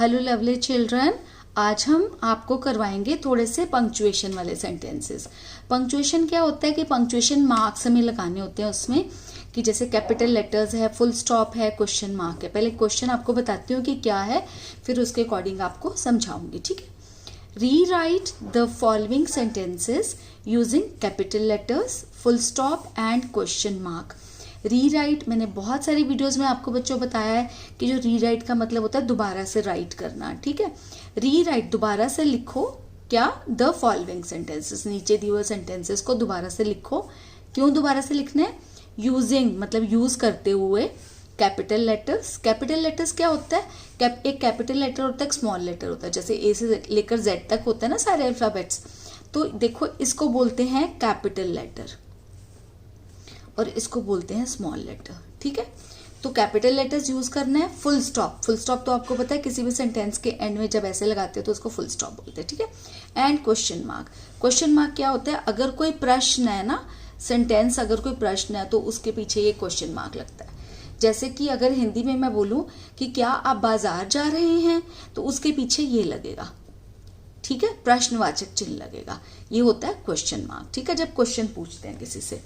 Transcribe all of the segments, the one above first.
Hello lovely children, आज हम आपको करवाएंगे थोड़े से पंक्चुएशन वाले सेंटेंसेस। पंक्चुएशन क्या होता है कि पंक्चुएशन मार्क्स हमें लगाने होते हैं उसमें, कि जैसे कैपिटल लेटर्स है, फुल स्टॉप है, क्वेश्चन मार्क है। पहले क्वेश्चन आपको बताती हूँ कि क्या है, फिर उसके अकॉर्डिंग आपको समझाऊंगी, ठीक है। Rewrite the following sentences using capital letters, full stop and question mark. Rewrite मैंने बहुत सारी वीडियोस में आपको बच्चों बताया है कि जो रीराइट का मतलब होता है दोबारा से राइट करना, ठीक है। रीराइट दोबारा से लिखो, क्या, द फॉलोइंग सेंटेंसेस, नीचे दिए हुए सेंटेंसेस को दोबारा से लिखो। क्यों दोबारा से लिखना है? यूजिंग मतलब यूज करते हुए कैपिटल लेटर्स। कैपिटल लेटर्स क्या होता है? एक कैपिटल लेटर होता है, एक स्मॉल लेटर होता है। जैसे ए से लेकर जेड तक होता है ना सारे अल्फाबेट्स, तो देखो इसको बोलते हैं कैपिटल लेटर और इसको बोलते हैं स्मॉल लेटर, ठीक है। तो कैपिटल लेटर्स यूज करना है। फुल स्टॉप, फुल स्टॉप तो आपको पता है किसी भी सेंटेंस के एंड में जब ऐसे लगाते हो तो उसको फुल स्टॉप बोलते हैं, ठीक है। And question mark, question mark क्या होता है? अगर कोई प्रश्न है ना, सेंटेंस अगर कोई प्रश्न है तो उसके पीछे ये क्वेश्चन मार्क लगता है। जैसे कि अगर हिंदी में मैं बोलूं कि क्या आप बाजार जा रहे हैं, तो उसके पीछे ये लगेगा, ठीक है, प्रश्नवाचक चिन्ह लगेगा। ये होता है क्वेश्चन मार्क, ठीक है, जब क्वेश्चन पूछते हैं किसी से।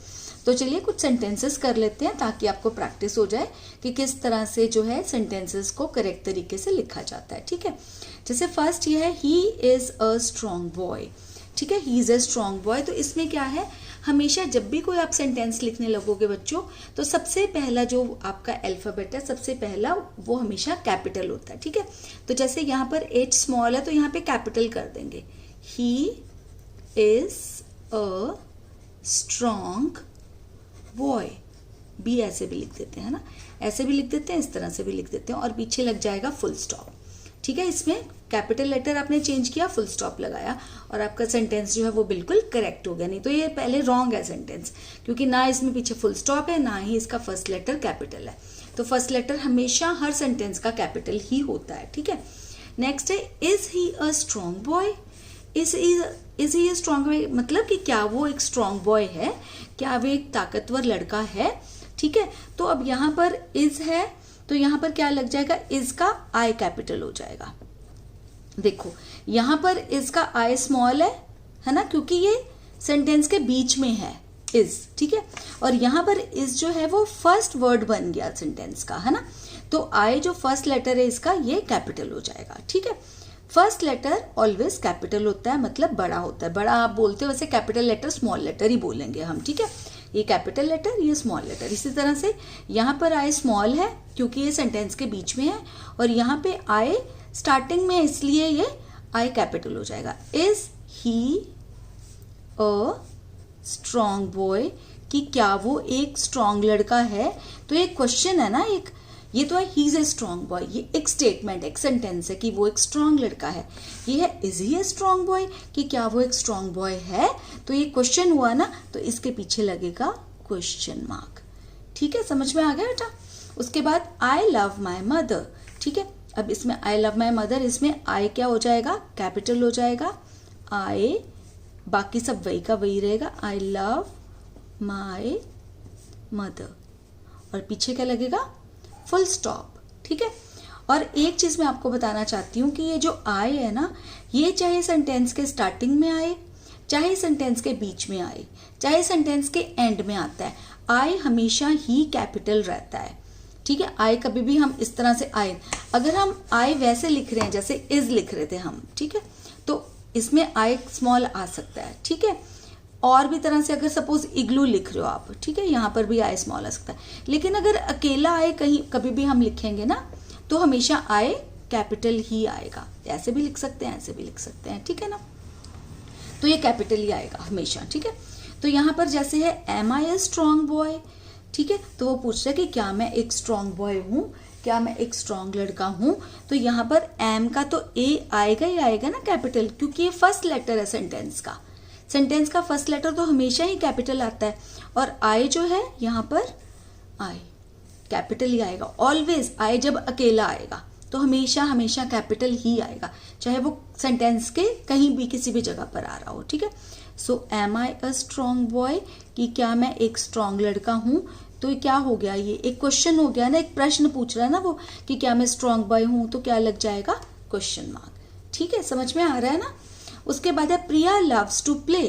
तो चलिए कुछ सेंटेंसेस कर लेते हैं ताकि आपको प्रैक्टिस हो जाए कि किस तरह से जो है सेंटेंसेस को करेक्ट तरीके से लिखा जाता है, ठीक है। जैसे फर्स्ट ये है, ही इज अ स्ट्रॉन्ग बॉय, ठीक है, ही इज अ स्ट्रॉन्ग बॉय। तो इसमें क्या है, हमेशा जब भी कोई आप सेंटेंस लिखने लगोगे बच्चों, तो सबसे पहला जो आपका अल्फाबेट है, सबसे पहला वो हमेशा कैपिटल होता है, ठीक है। तो जैसे यहाँ पर एच स्मॉल है तो यहाँ पे कैपिटल कर देंगे, he is a strong boy. बी ऐसे भी लिख देते हैं ना, ऐसे भी लिख देते हैं, इस तरह से भी लिख देते हैं, और पीछे लग जाएगा फुल स्टॉप, ठीक है। इसमें कैपिटल लेटर आपने चेंज किया, फुल स्टॉप लगाया, और आपका सेंटेंस जो है वो बिल्कुल करेक्ट हो गया। नहीं तो ये पहले रॉन्ग है सेंटेंस, क्योंकि ना इसमें पीछे फुल स्टॉप है, ना ही इसका फर्स्ट लेटर कैपिटल है। तो फर्स्ट लेटर हमेशा हर सेंटेंस का कैपिटल ही होता है, ठीक है। नेक्स्ट है, is he a strong boy. Is he a strong boy मतलब कि क्या वो एक स्ट्रॉन्ग बॉय है, क्या वो एक ताकतवर लड़का है, ठीक है। तो अब यहाँ पर इज है तो यहाँ पर क्या लग जाएगा, इज का आई कैपिटल हो जाएगा। देखो यहाँ पर इज का आई स्मॉल है ना, क्योंकि ये सेंटेंस के बीच में है इज, ठीक है। और यहाँ पर इज जो है वो फर्स्ट वर्ड बन गया सेंटेंस का, है ना। तो आई जो फर्स्ट लेटर है इसका, ये कैपिटल हो जाएगा, ठीक है। फर्स्ट लेटर ऑलवेज कैपिटल होता है, मतलब बड़ा होता है। बड़ा आप बोलते हो, वैसे कैपिटल लेटर स्मॉल लेटर ही बोलेंगे हम, ठीक है। ये कैपिटल लेटर, ये स्मॉल लेटर। इसी तरह से यहाँ पर आई स्मॉल है क्योंकि ये सेंटेंस के बीच में है, और यहाँ पे आई स्टार्टिंग में, इसलिए ये आई कैपिटल हो जाएगा। Is he a strong boy, कि क्या वो एक स्ट्रॉन्ग लड़का है। तो ये क्वेश्चन है ना, एक ये तो है he is a strong boy, ये एक स्टेटमेंट, एक सेंटेंस है कि वो एक स्ट्रॉन्ग लड़का है। ये है is he A strong boy, कि क्या वो एक स्ट्रॉन्ग बॉय है। तो ये क्वेश्चन हुआ ना, तो इसके पीछे लगेगा क्वेश्चन मार्क, ठीक है। समझ में आ गया बेटा। उसके बाद आई लव माई मदर, ठीक है। अब इसमें आई लव माई मदर, इसमें आई क्या हो जाएगा, कैपिटल हो जाएगा। आई, बाकी सब वही का वही रहेगा, आई लव माई मदर, और पीछे क्या लगेगा, फुल स्टॉप, ठीक है। और एक चीज मैं आपको बताना चाहती हूँ कि ये जो आई है ना, ये चाहे सेंटेंस के स्टार्टिंग में आए, चाहे सेंटेंस के बीच में आए, चाहे सेंटेंस के एंड में आता है, आई हमेशा ही कैपिटल रहता है, ठीक है। आई कभी भी हम इस तरह से आई, अगर हम आई वैसे लिख रहे हैं जैसे इज लिख रहे थे हम, ठीक है, तो इसमें आई स्मॉल आ सकता है, ठीक है। और भी तरह से अगर सपोज इग्लू लिख रहे हो आप, ठीक है, यहाँ पर भी आई स्मॉल आ सकता है। लेकिन अगर अकेला आई कहीं कभी भी हम लिखेंगे ना, तो हमेशा आई कैपिटल ही आएगा। ऐसे भी लिख सकते हैं, ऐसे भी लिख सकते हैं, ठीक है ना। तो ये कैपिटल ही आएगा हमेशा, ठीक है। तो यहाँ पर जैसे है, am I a strong boy, ठीक है, तो वो पूछ रहा है कि क्या मैं एक स्ट्रॉन्ग बॉय हूँ, क्या मैं एक स्ट्रॉन्ग लड़का हूँ। तो यहाँ पर एम का तो ए आएगा ही आएगा ना कैपिटल, क्योंकि ये फर्स्ट लेटर है सेंटेंस का। सेंटेंस का फर्स्ट लेटर तो हमेशा ही कैपिटल आता है, और आई जो है यहाँ पर आई कैपिटल ही आएगा ऑलवेज। आई जब अकेला आएगा तो हमेशा हमेशा कैपिटल ही आएगा, चाहे वो सेंटेंस के कहीं भी किसी भी जगह पर आ रहा हो, ठीक है। So am I a strong boy, कि क्या मैं एक स्ट्रॉन्ग लड़का हूँ। तो ये क्या हो गया, ये एक क्वेश्चन हो गया ना, एक प्रश्न पूछ रहा है ना वो, कि क्या मैं स्ट्रॉन्ग बॉय हूँ, तो क्या लग जाएगा क्वेश्चन मार्क। ठीक है, समझ में आ रहा है ना। उसके बाद है प्रिया लव्स टू प्ले।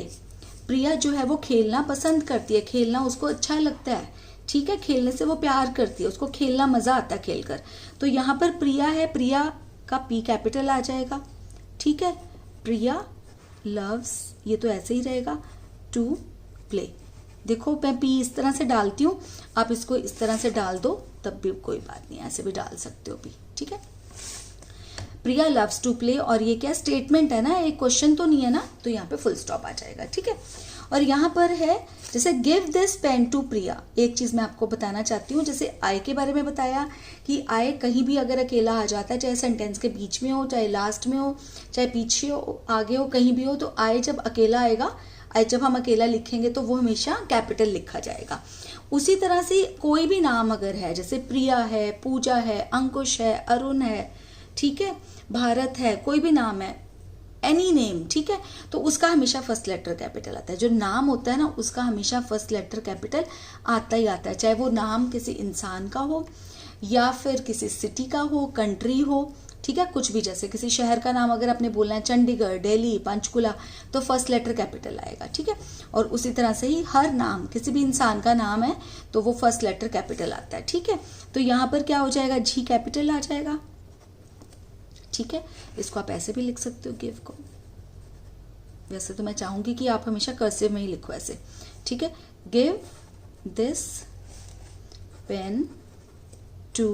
प्रिया जो है वो खेलना पसंद करती है, खेलना उसको अच्छा लगता है। ठीक है, खेलने से वो प्यार करती है, उसको खेलना मजा आता है खेलकर। तो यहाँ पर प्रिया है, प्रिया का पी कैपिटल आ जाएगा। ठीक है, प्रिया लव्स, ये तो ऐसे ही रहेगा, टू प्ले। देखो मैं पी इस तरह से डालती हूँ, आप इसको इस तरह से डाल दो तब भी कोई बात नहीं, ऐसे भी डाल सकते हो पी। ठीक है, प्रिया लव्स टू प्ले, और ये क्या स्टेटमेंट है ना, एक क्वेश्चन तो नहीं है ना, तो यहाँ पे फुल स्टॉप आ जाएगा। ठीक है, और यहाँ पर है जैसे गिव दिस पेन टू प्रिया। एक चीज मैं आपको बताना चाहती हूँ, जैसे आई के बारे में बताया कि आई कहीं भी अगर अकेला आ जाता है, चाहे सेंटेंस के बीच में हो, चाहे लास्ट में हो, चाहे पीछे हो, आगे हो, कहीं भी हो, तो आई जब अकेला आएगा, आई जब हम अकेला लिखेंगे तो वो हमेशा कैपिटल लिखा जाएगा। उसी तरह से कोई भी नाम अगर है, जैसे प्रिया है, पूजा है, अंकुश है, अरुण है, ठीक है, भारत है, कोई भी नाम है, एनी नेम, ठीक है, तो उसका हमेशा फर्स्ट लेटर कैपिटल आता है। जो नाम होता है ना, उसका हमेशा फर्स्ट लेटर कैपिटल आता ही आता है, चाहे वो नाम किसी इंसान का हो या फिर किसी सिटी का हो, कंट्री हो। ठीक है, कुछ भी, जैसे किसी शहर का नाम अगर आपने बोलना है, चंडीगढ़, दिल्ली, पंचकुला, तो फर्स्ट लेटर कैपिटल आएगा। ठीक है, और उसी तरह से ही हर नाम, किसी भी इंसान का नाम है तो वो फर्स्ट लेटर कैपिटल आता है। ठीक है, तो यहाँ पर क्या हो जाएगा, जी कैपिटल आ जाएगा। ठीक है, इसको आप ऐसे भी लिख सकते हो, गिव को। वैसे तो मैं चाहूंगी कि आप हमेशा कर्सिव में ही लिखो ऐसे। ठीक है, गिव दिस पेन टू,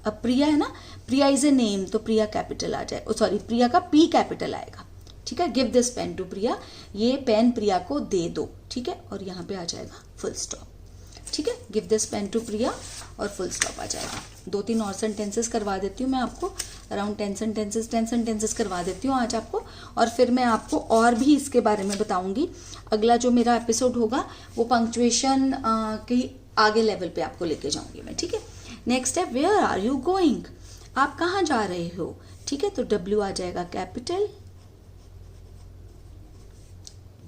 अब प्रिया है ना, प्रिया इज ए नेम, तो प्रिया कैपिटल आ जाए, सॉरी प्रिया का पी कैपिटल आएगा। ठीक है, गिव दिस पेन टू प्रिया, ये पेन प्रिया को दे दो। ठीक है, और यहाँ पे आ जाएगा फुल स्टॉप। ठीक है, गिव दिस पेन टू प्रिया और फुल स्टॉप आ जाएगा। 2-3 और सेंटेंसेस करवा देती हूँ मैं आपको, अराउंड 10 सेंटेंसेस करवा देती हूँ आज आपको, और फिर मैं आपको और भी इसके बारे में बताऊंगी। अगला जो मेरा एपिसोड होगा वो पंक्चुएशन की आगे लेवल पे आपको लेके जाऊंगी मैं। ठीक है, नेक्स्ट है वेयर आर यू गोइंग, आप कहाँ जा रहे हो। ठीक है, तो डब्ल्यू आ जाएगा कैपिटल,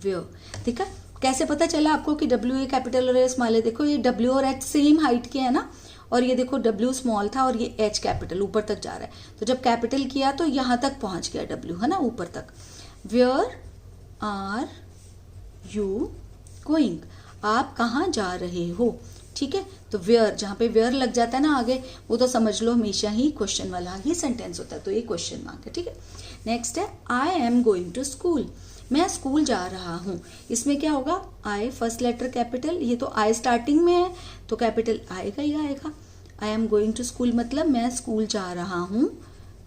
वेयर। ठीक है, कैसे पता चला आपको कि डब्ल्यू ए कैपिटल और ए स्मॉल है, देखो ये डब्ल्यू और एच सेम हाइट के है ना, और ये देखो डब्ल्यू स्मॉल था और ये एच कैपिटल ऊपर तक जा रहा है, तो जब कैपिटल किया तो यहां तक पहुंच गया डब्ल्यू, है ना, ऊपर तक। वेयर आर यू गोइंग, आप कहाँ जा रहे हो। ठीक है, तो वेयर, जहां पे वेयर लग जाता है ना आगे, वो तो समझ लो हमेशा ही क्वेश्चन वाला ही सेंटेंस होता है, तो ये क्वेश्चन मार्क है। ठीक है, नेक्स्ट है I am going to school, मैं स्कूल जा रहा हूं। इसमें क्या होगा, आई फर्स्ट लेटर कैपिटल, ये तो आई स्टार्टिंग में है तो कैपिटल आएगा ही आएगा। I am going to school मतलब मैं स्कूल जा रहा हूं,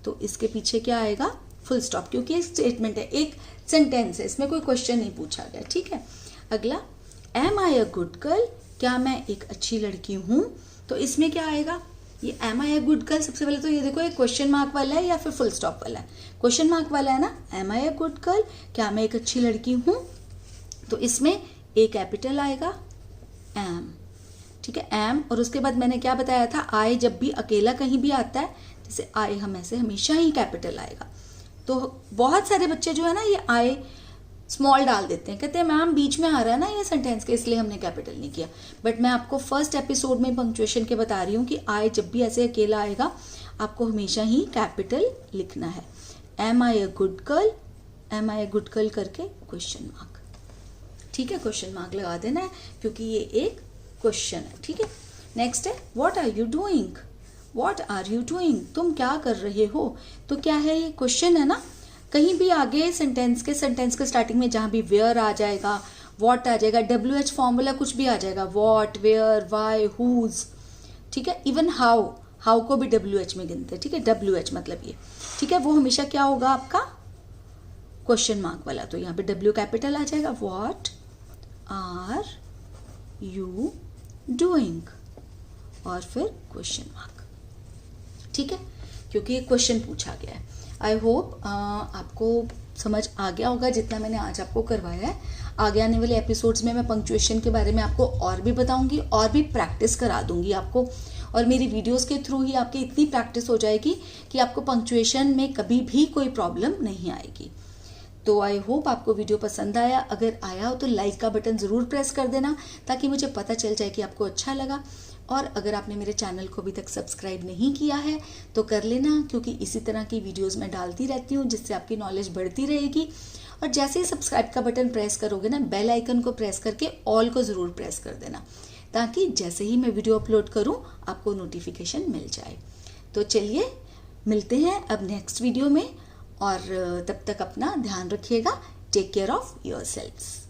तो इसके पीछे क्या आएगा, फुल स्टॉप, क्योंकि एक स्टेटमेंट है, एक सेंटेंस है, इसमें कोई क्वेश्चन नहीं पूछा गया। ठीक है, अगला am I a good girl, क्या मैं एक अच्छी लड़की हूं, तो इसमें क्या आएगा, ये am I a good girl, सबसे पहले तो ये देखो ये क्वेश्चन मार्क वाला है या फिर फुल स्टॉप वाला है, क्वेश्चन मार्क वाला है ना, am I a good girl, क्या मैं एक अच्छी लड़की हूं, तो इसमें ए कैपिटल आएगा, एम। ठीक है, एम, और उसके बाद मैंने क्या बताया था, आई जब भी अकेला कहीं भी आता है, जैसे आई हम ऐसे हमेशा ही कैपिटल आएगा। तो बहुत सारे बच्चे जो है ना ये आई स्मॉल डाल देते हैं, कहते हैं मैम बीच में आ रहा है ना ये सेंटेंस के, इसलिए हमने कैपिटल नहीं किया। बट मैं आपको फर्स्ट एपिसोड में पंक्चुएशन के बता रही हूँ कि आई जब भी ऐसे अकेला आएगा आपको हमेशा ही कैपिटल लिखना है। Am I a good girl, am I a good girl करके क्वेश्चन मार्क। ठीक है, क्वेश्चन मार्क लगा देना है क्योंकि ये एक क्वेश्चन है। ठीक है, नेक्स्ट है what are you doing, what are you doing, तुम क्या कर रहे हो, तो क्या है ये क्वेश्चन है ना, कहीं भी आगे सेंटेंस के स्टार्टिंग में जहां भी वेयर आ जाएगा, व्हाट आ जाएगा, डब्ल्यू एच फॉर्मूला कुछ भी आ जाएगा, व्हाट, वेयर, वाई, हुज। ठीक है, इवन हाउ, हाउ को भी डब्ल्यू एच में गिनते हैं। ठीक है, डब्ल्यू एच मतलब ये, ठीक है, वो हमेशा क्या होगा आपका क्वेश्चन मार्क वाला, तो यहाँ पे डब्ल्यू कैपिटल आ जाएगा, व्हाट आर यू डूइंग, और फिर क्वेश्चन मार्क। ठीक है, क्योंकि ये क्वेश्चन पूछा गया है। आई होप आपको समझ आ गया होगा जितना मैंने आज आपको करवाया है। आगे आने वाले एपिसोड्स में मैं पंक्चुएशन के बारे में आपको और भी बताऊंगी और भी प्रैक्टिस करा दूंगी आपको, और मेरी वीडियोस के थ्रू ही आपकी इतनी प्रैक्टिस हो जाएगी कि आपको पंक्चुएशन में कभी भी कोई प्रॉब्लम नहीं आएगी। तो आई होप आपको वीडियो पसंद आया, अगर आया हो तो लाइक का बटन ज़रूर प्रेस कर देना ताकि मुझे पता चल जाए कि आपको अच्छा लगा। और अगर आपने मेरे चैनल को अभी तक सब्सक्राइब नहीं किया है तो कर लेना, क्योंकि इसी तरह की वीडियोस मैं डालती रहती हूँ जिससे आपकी नॉलेज बढ़ती रहेगी। और जैसे ही सब्सक्राइब का बटन प्रेस करोगे ना, बेल आइकन को प्रेस करके ऑल को ज़रूर प्रेस कर देना, ताकि जैसे ही मैं वीडियो अपलोड करूँ आपको नोटिफिकेशन मिल जाए। तो चलिए मिलते हैं अब नेक्स्ट वीडियो में, और तब तक अपना ध्यान रखिएगा। Take care of yourselves.